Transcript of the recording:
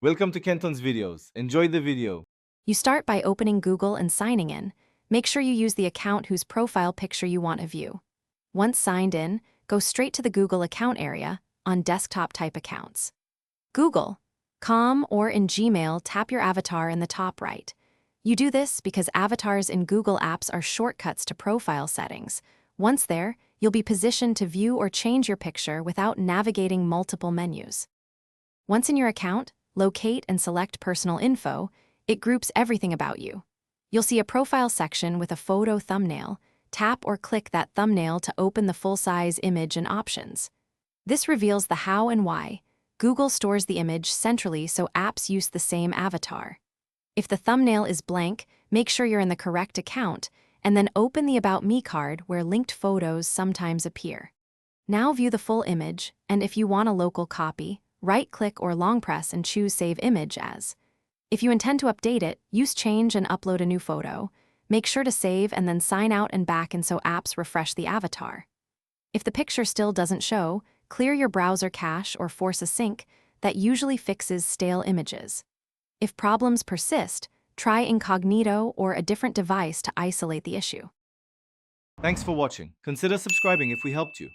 Welcome to Kenton's videos. Enjoy the video. You start by opening Google and signing in. Make sure you use the account whose profile picture you want to view. Once signed in, go straight to the Google account area on desktop type accounts. Google.com or in Gmail, tap your avatar in the top right. You do this because avatars in Google Apps are shortcuts to profile settings. Once there, you'll be positioned to view or change your picture without navigating multiple menus. Once in your account, locate and select Personal Info. It groups everything about you. You'll see a profile section with a photo thumbnail. Tap or click that thumbnail to open the full-size image and options. This reveals the how and why. Google stores the image centrally so apps use the same avatar. If the thumbnail is blank, make sure you're in the correct account, and then open the About Me card where linked photos sometimes appear. Now view the full image, and if you want a local copy, right-click or long press and choose Save Image As. If you intend to update it, use Change and upload a new photo. Make sure to save and then sign out and back in so apps refresh the avatar. If the picture still doesn't show, clear your browser cache or force a sync. That usually fixes stale images. If problems persist, try incognito or a different device to isolate the issue. Thanks for watching. Consider subscribing if we helped you.